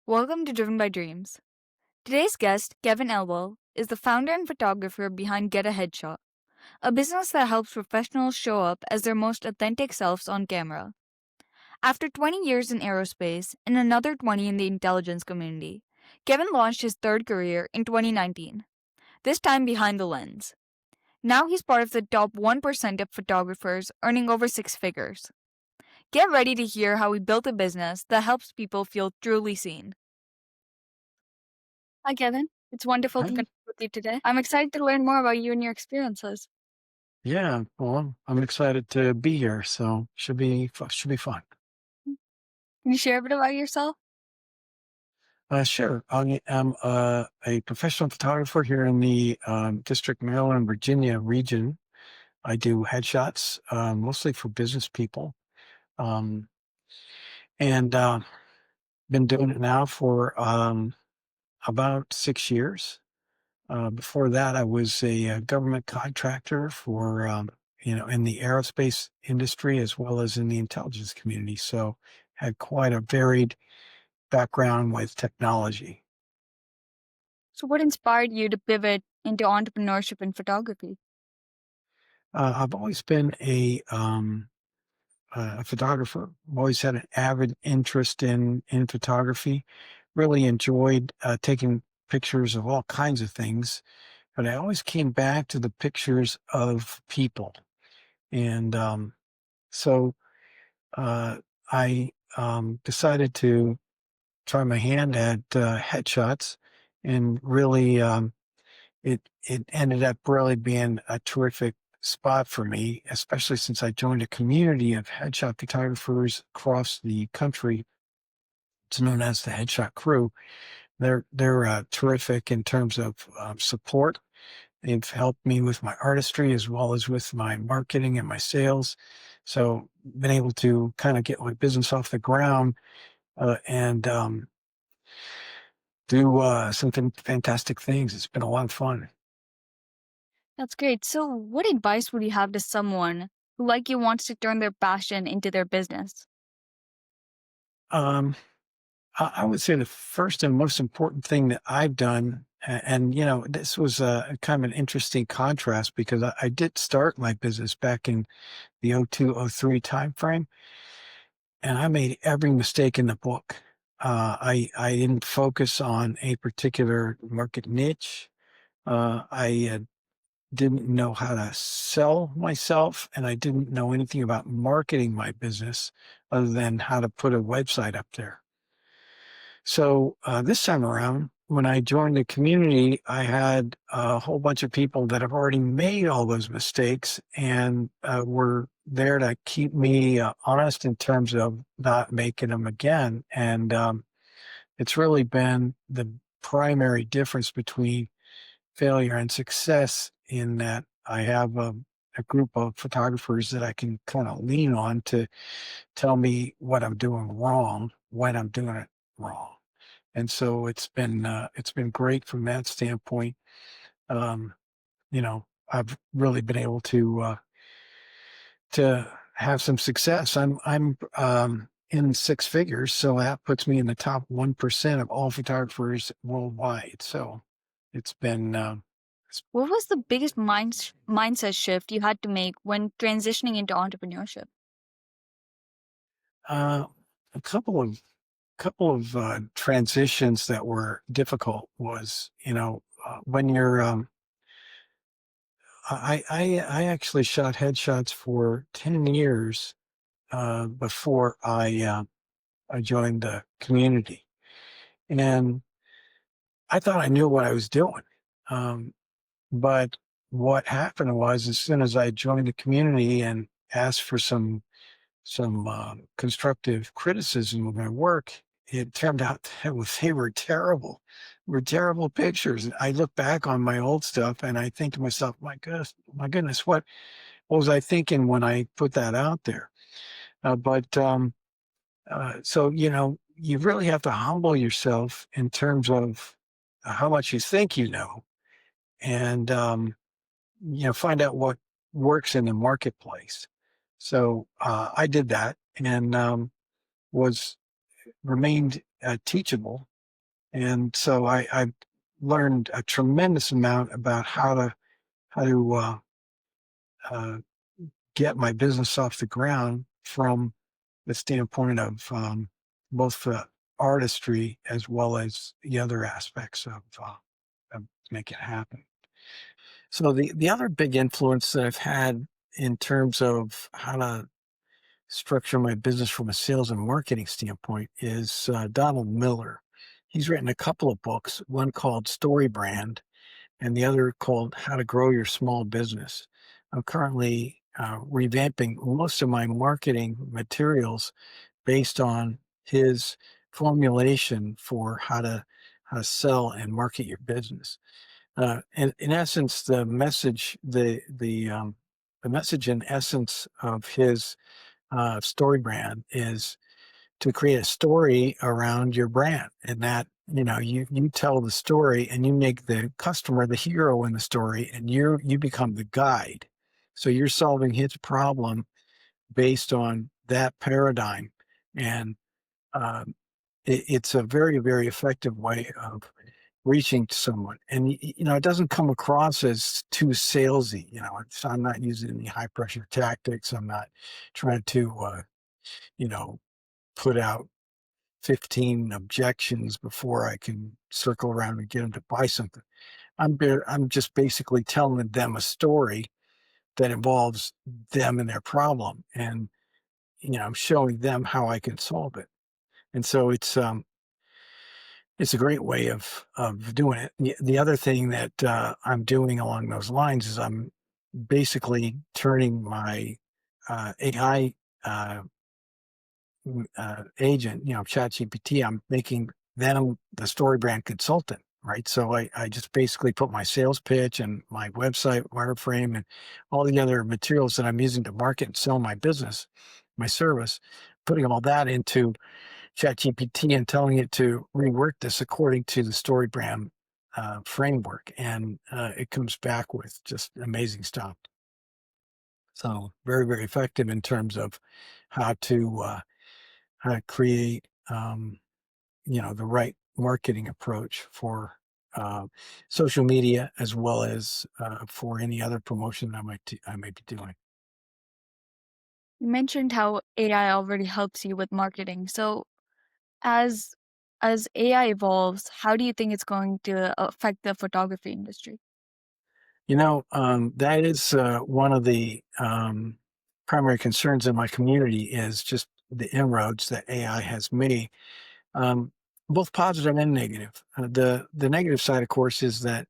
Welcome to Driven by Dreams. Today's guest, Kevin Elwell, is the founder and photographer behind Get a Headshot, a business that helps professionals show up as their most authentic selves on camera. After 20 years in aerospace and another 20 in the intelligence community, Kevin launched his third career in 2019, this time behind the lens. Now he's part of the top 1% of photographers earning over six figures. Get ready to hear how he built a business that helps people feel truly seen. Hi, Kevin. It's wonderful to Hi. connect with you today. I'm excited to learn more about you and your experiences. Yeah, well, I'm excited to be here, so should be fun. Can you share a bit about yourself? Sure. I am a professional photographer here in the District, Maryland, Virginia region. I do headshots, mostly for business people, um, and been doing it now for about 6 years. Before that, I was a government contractor for in the aerospace industry as well as in the intelligence community. So had quite a varied background with technology. So, what inspired you to pivot into entrepreneurship in photography? I've always been a photographer. I've always had an avid interest in photography. Really enjoyed taking pictures of all kinds of things, but I always came back to the pictures of people. And so I decided to try my hand at headshots, and really it ended up really being a terrific spot for me, especially since I joined a community of headshot photographers across the country. It's known as the Headshot Crew. They're terrific in terms of support. They've helped me with my artistry as well as with my marketing and my sales. So been able to kind of get my business off the ground and do some fantastic things. It's been a lot of fun. That's great. So, what advice would you have to someone who, like you, wants to turn their passion into their business? Um, I would say the first and most important thing that I've done, and this was a kind of an interesting contrast because I did start my business back in the '02, '03 timeframe, and I made every mistake in the book. I didn't focus on a particular market niche. I didn't know how to sell myself, and I didn't know anything about marketing my business other than how to put a website up there. So this time around, when I joined the community, I had a whole bunch of people that have already made all those mistakes and were there to keep me honest in terms of not making them again. And it's really been the primary difference between failure and success in that I have a group of photographers that I can kind of lean on to tell me what I'm doing wrong when I'm doing it wrong. And so it's been great from that standpoint. Um, I've really been able to have some success. I'm in six figures, so that puts me in the top 1% of all photographers worldwide. So it's been it's, What was the biggest mindset shift you had to make when transitioning into entrepreneurship? uh, a couple of transitions that were difficult was when you're I actually shot headshots for 10 years before I joined the community. And I thought I knew what I was doing. Um, but what happened was, as soon as I joined the community and asked for some constructive criticism of my work, it turned out that they were terrible. Were terrible pictures. And I look back on my old stuff and I think to myself, my goodness, what was I thinking when I put that out there? So, you really have to humble yourself in terms of how much you think you know and, find out what works in the marketplace. So I did that and was remained teachable And so I learned a tremendous amount about how to uh, get my business off the ground from the standpoint of both the artistry as well as the other aspects of making it happen. So the other big influence that I've had in terms of how to structure my business from a sales and marketing standpoint is Donald Miller. He's written a couple of books, one called Story Brand and the other called How to Grow Your Small Business. I'm currently revamping most of my marketing materials based on his formulation for how to sell and market your business. And in essence, the message in essence of his story brand is to create a story around your brand, and that you tell the story and you make the customer the hero in the story, and you become the guide. So you're solving his problem based on that paradigm, and um, it's a very, very effective way of reaching to someone. And it doesn't come across as too salesy. I'm not using any high pressure tactics. I'm not trying to you know put out 15 objections before I can circle around and get them to buy something. I'm just basically telling them a story that involves them and their problem, and I'm showing them how I can solve it. And so it's a great way of doing it. The other thing that I'm doing along those lines is I'm basically turning my AI agent, ChatGPT, I'm making them the story brand consultant, right? So I just basically put my sales pitch and my website wireframe and all the other materials that I'm using to market and sell my business, my service, putting all that into ChatGPT and telling it to rework this according to the story brand framework. And it comes back with just amazing stuff. So very, very effective in terms of how to, uh, how to create the right marketing approach for uh, social media as well as for any other promotion I might be doing. You mentioned how AI already helps you with marketing. So as as AI evolves, how do you think it's going to affect the photography industry? That is one of the primary concerns in my community is just the inroads that AI has made, um, both positive and negative. The negative side, of course, is that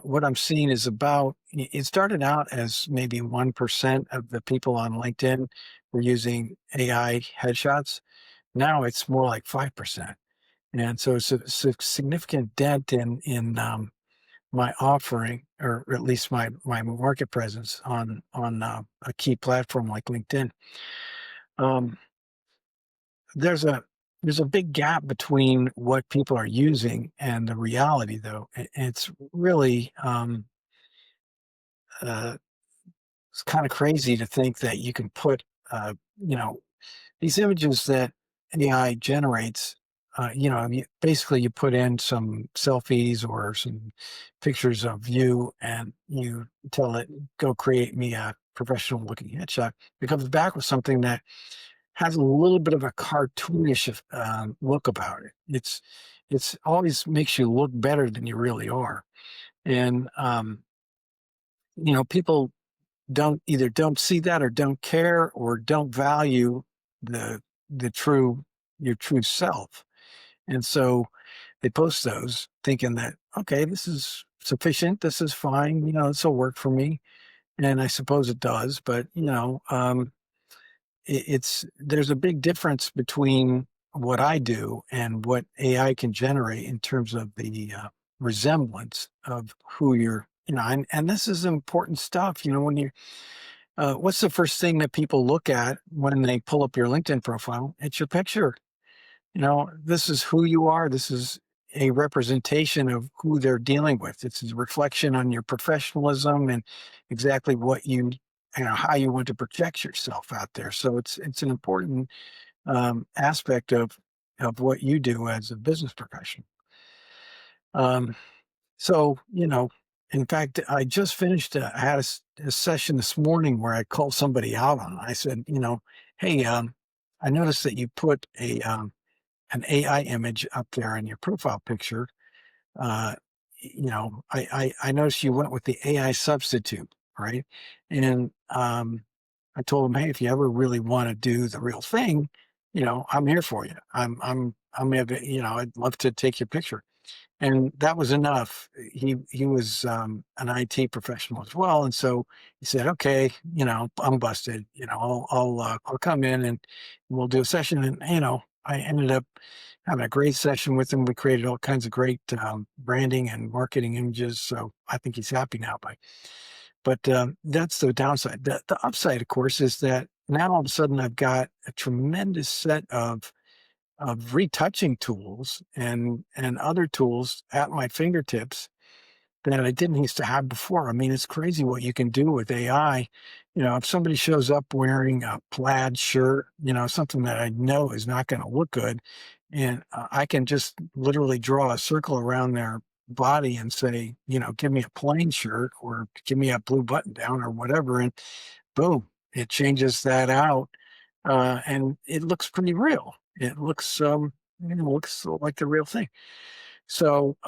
what I'm seeing is it started out as maybe 1% of the people on LinkedIn were using AI headshots. Now it's more like 5%. And so it's a significant dent in my offering, or at least my market presence on a key platform like LinkedIn. Um, there's a there's a big gap between what people are using and the reality, though. It's really uh, it's kind of crazy to think that you can put you know these images that AI generates. Basically you put in some selfies or some pictures of you, and you tell it, "Go create me a professional looking headshot." It comes back with something that has a little bit of a cartoonish look about it. It's always makes you look better than you really are, and people don't see that, or don't care, or don't value the the true your true self. And so they post those thinking that, okay, this is sufficient, this is fine, this will work for me. And I suppose it does, but it's there's a big difference between what I do and what AI can generate in terms of the resemblance of who you're, and this is important stuff, when you what's the first thing that people look at when they pull up your LinkedIn profile? It's your picture. This is who you are. This is a representation of who they're dealing with. It's a reflection on your professionalism and exactly what how you want to project yourself out there. So it's an important aspect of what you do as a business professional. Um, so, in fact, I just finished, I had a session this morning where I called somebody out on it. I said, hey, I noticed that you put an AI image up there in your profile picture. uh, I noticed you went with the AI substitute, right? And I told him, hey, if you ever really want to do the real thing, I'm here for you. I'd love to take your picture. And that was enough. He was an IT professional as well, and so he said, "Okay, I'm busted. I'll come in and we'll do a session." And I ended up having a great session with him. We created all kinds of great branding and marketing images. So I think he's happy now. But that's the downside. The upside, of course, is that now all of a sudden I've got a tremendous set of retouching tools and other tools at my fingertips that I didn't used to have before. I mean, it's crazy what you can do with AI. If somebody shows up wearing a plaid shirt, something that I know is not going to look good, and I can just literally draw a circle around their body and say, give me a plain shirt or give me a blue button down or whatever, and boom, it changes that out, and it looks pretty real. It looks like the real thing. So,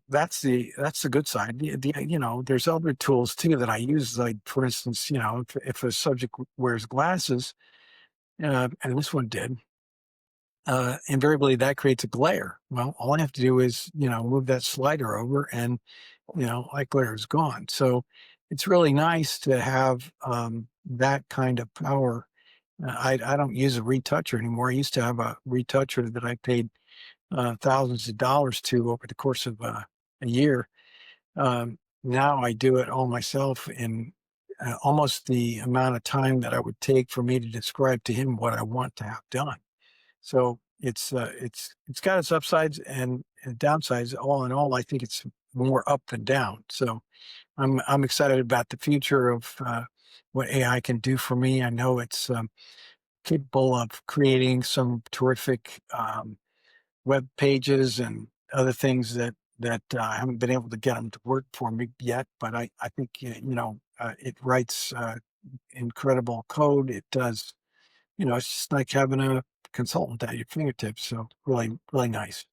that's the good side. There's other tools too that I use. Like for instance, if a subject wears glasses, and this one did, invariably that creates a glare. Well, all I have to do is move that slider over, and that glare is gone. So it's really nice to have that kind of power. I don't use a retoucher anymore. I used to have a retoucher that I paid thousands of dollars to over the course of a year. Now I do it all myself in almost the amount of time that I would take for me to describe to him what I want to have done. So it's got its upsides and downsides. All in all, I think it's more up than down. So I'm excited about the future of what AI can do for me. I know it's capable of creating some terrific web pages and other things that I haven't been able to get them to work for me yet. But I think it writes incredible code. It does. It's just like having a consultant at your fingertips. So really, really nice.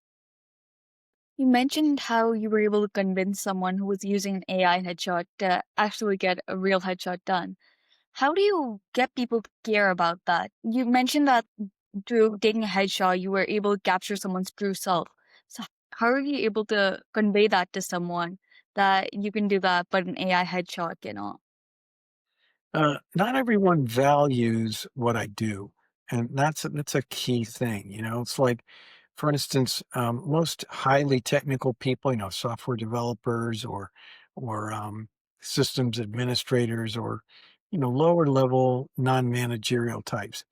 You mentioned how you were able to convince someone who was using an AI headshot to actually get a real headshot done. How do you get people to care about that? You mentioned that through taking a headshot, you were able to capture someone's true self. So, how are you able to convey that to someone that you can do that, but an AI headshot cannot? Not everyone values what I do, and that's a key thing. It's like, for instance, most highly technical people, software developers or systems administrators or lower level non-managerial types.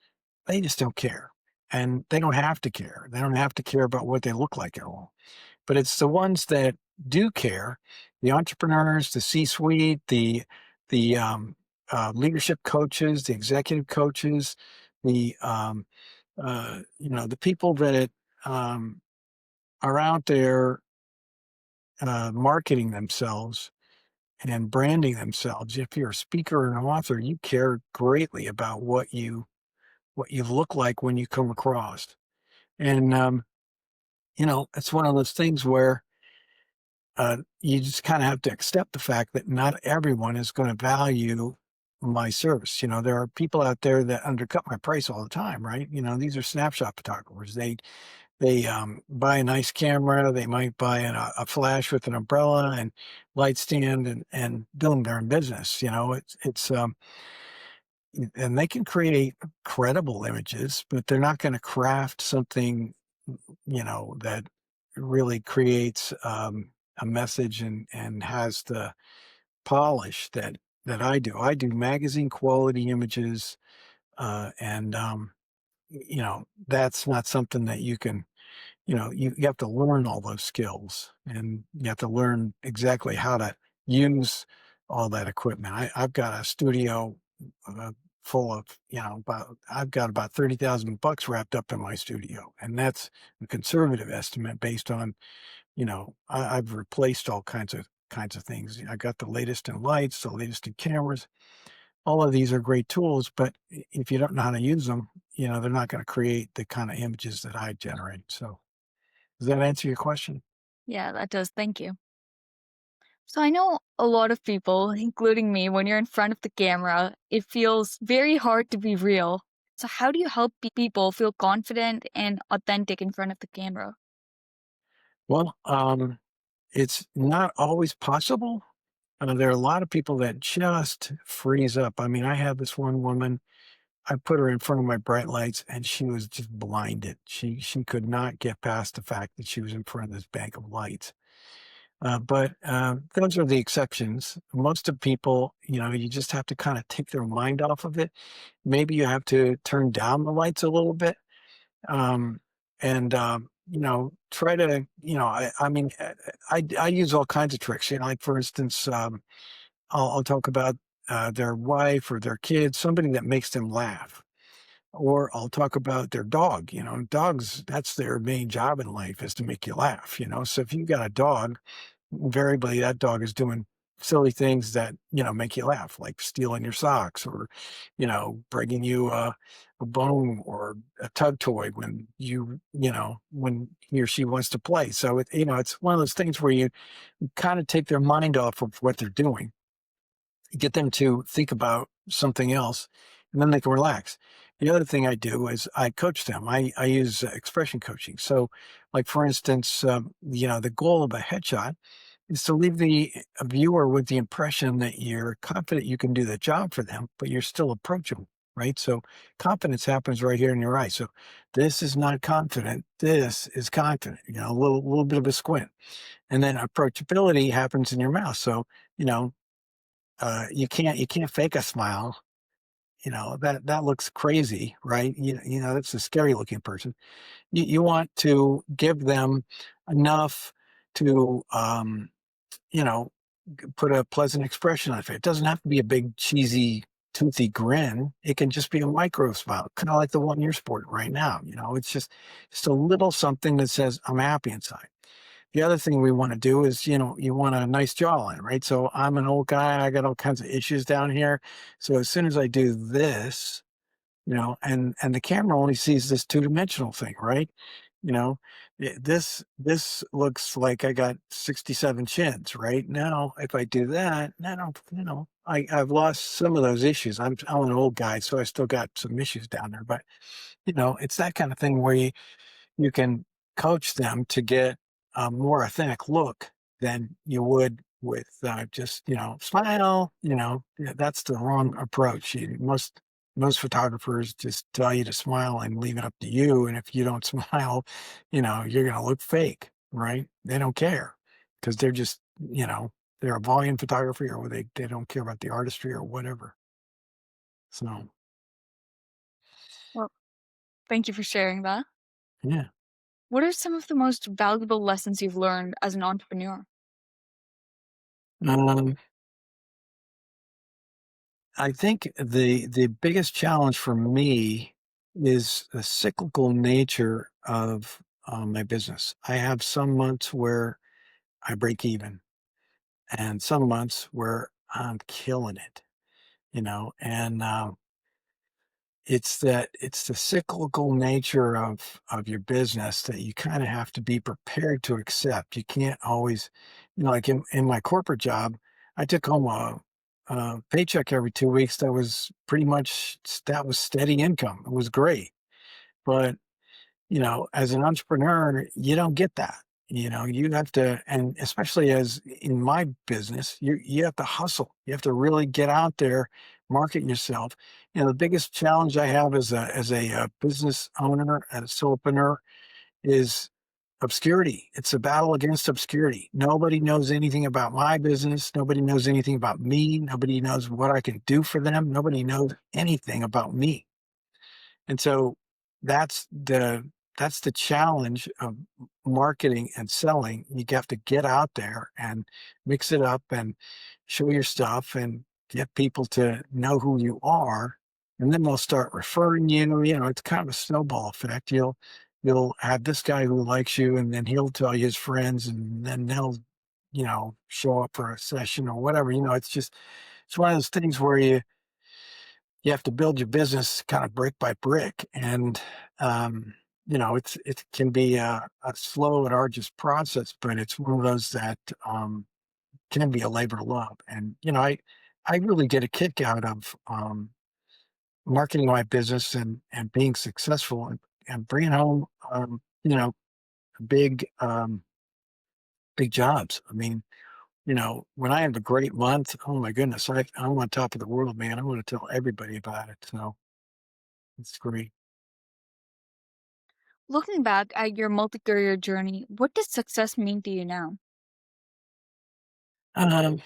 They just don't care, and they don't have to care. They don't have to care about what they look like at all. But it's the ones that do care, the entrepreneurs, the C-suite, the leadership coaches, the executive coaches, the people that um, are out there marketing themselves and branding themselves. If you're a speaker or an author, you care greatly about what you look like when you come across. And it's one of those things where you just kind of have to accept the fact that not everyone is going to value my service. There are people out there that undercut my price all the time, right? These are snapshot photographers. They buy a nice camera. They might buy a flash with an umbrella and light stand, and boom, they're in business. And they can create credible images, but they're not going to craft something that really creates a message and has the polish that I do. I do magazine quality images, and that's not something that you can. You have to learn all those skills, and you have to learn exactly how to use all that equipment. I've got a studio uh, full of, I've got about $30,000 wrapped up in my studio, and that's a conservative estimate based on I've replaced all kinds of things. I got the latest in lights, the latest in cameras. All of these are great tools, but if you don't know how to use them, they're not going to create the kind of images that I generate. So, does that answer your question? Yeah, that does. Thank you. So I know a lot of people, including me, when you're in front of the camera, it feels very hard to be real. So how do you help people feel confident and authentic in front of the camera? Well, it's not always possible. There are a lot of people that just freeze up. I mean, I had this one woman. I put her in front of my bright lights, and she was just blinded. She could not get past the fact that she was in front of this bank of lights. But those are the exceptions. Most of people, you just have to kind of take their mind off of it. Maybe you have to turn down the lights a little bit, um, and try to, I mean, I use all kinds of tricks. Like for instance, I'll talk about their wife or their kids, somebody that makes them laugh. Or I'll talk about their dog. Dogs, that's their main job in life is to make you laugh. So if you've got a dog, invariably that dog is doing silly things that make you laugh, like stealing your socks or bringing you a bone or a tug toy when he or she wants to play. So it's one of those things where you kind of take their mind off of what they're doing, get them to think about something else, and then they can relax. The other thing I do is I coach them. I use expression coaching. So like for instance, the goal of a headshot is to leave the viewer with the impression that you're confident you can do the job for them, but you're still approachable, right? So confidence happens right here in your eyes. So this is not confident. This is confident. A little bit of a squint, and then approachability happens in your mouth. So you know you can't fake a smile. That looks crazy, right? That's a scary looking person. You want to give them enough to you know put a pleasant expression on it. It doesn't have to be a big, cheesy, toothy grin. It can just be a micro smile, kind of like the one you're sporting right now. It's just a little something that says, I'm happy inside. The other thing we want to do is, you want a nice jawline, right? So I'm an old guy. I got all kinds of issues down here. So as soon as I do this, and the camera only sees this two-dimensional thing, right? You know, this looks like I got 67 chins, right? Now, if I do that, now, I've lost some of those issues. I'm an old guy, so I still got some issues down there. But it's that kind of thing where you can coach them to get a more authentic look than you would with just smile. Yeah, that's the wrong approach. Most photographers just tell you to smile and leave it up to you, and if you don't smile, you're going to look fake, right? They don't care because they're just they're a volume photography, or they don't care about the artistry or whatever. So Well, thank you for sharing that. yeah. What are some of the most valuable lessons you've learned as an entrepreneur? um, I think the biggest challenge for me is the cyclical nature of my business. I have some months where I break even, and some months where I'm killing it. And it's the cyclical nature of your business that you kind of have to be prepared to accept. You can't always, like in my corporate job, I took home a paycheck every 2 weeks. That was steady income. It was great. But as an entrepreneur, you don't get that. You have to, and especially as in my business, you have to hustle. You have to really get out there, market yourself. The biggest challenge I have as a business owner and a solopreneur is obscurity. It's a battle against obscurity. Nobody knows anything about my business. Nobody knows anything about me. Nobody knows what I can do for them. Nobody knows anything about me. And so that's the that's the challenge of marketing and selling. You have to get out there and mix it up and show your stuff and get people to know who you are. And then they'll start referring you. It's kind of a snowball effect. you'll have this guy who likes you, and then he'll tell you his friends, and then they'll, show up for a session or whatever. It's just it's one of those things where you have to build your business kind of brick by brick, and it can be a slow and arduous process, but it's one of those that can be a labor of love. And I really get a kick out of marketing my business and being successful and bringing home big big jobs. I mean, when I have a great month, oh my goodness, I'm on top of the world, man. I want to tell everybody about it. So it's great. Looking back at your multi-career journey, what does success mean to you now? Um,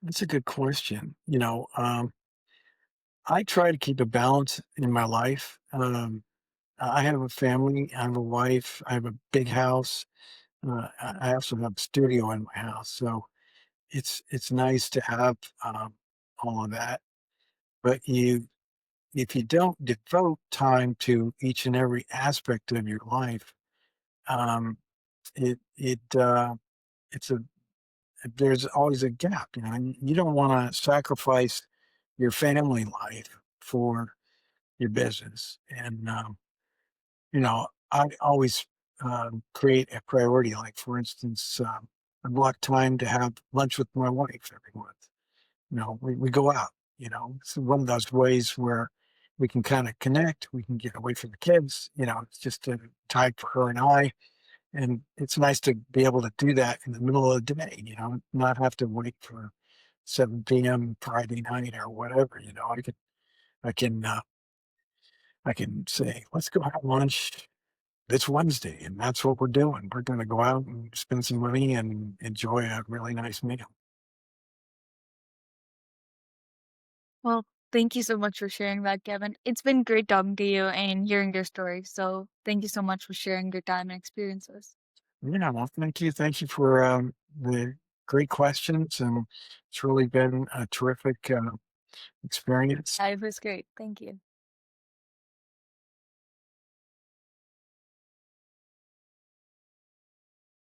that's a good question. I try to keep a balance in my life. I have a family, I have a wife, I have a big house. I also have a studio in my house, so it's nice to have all of that. But if you don't devote time to each and every aspect of your life, um, it it it's a there's always a gap. And you don't want to sacrifice your family life for your business. And I always create a priority. Like, for instance, I block time to have lunch with my wife every month. We go out. It's one of those ways where we can kind of connect. We can get away from the kids. It's just a time for her and I. And it's nice to be able to do that in the middle of the day, not have to wait for 7 p.m. Friday night or whatever. I can, uh, I can say, let's go have lunch this Wednesday. And that's what we're doing. We're going to go out and spend some money and enjoy a really nice meal. Well, thank you so much for sharing that, Kevin. It's been great talking to you and hearing your story. So thank you so much for sharing your time and experiences. Yeah, well, thank you. Thank you for the great questions. And it's really been a terrific experience. Yeah, it was great. Thank you.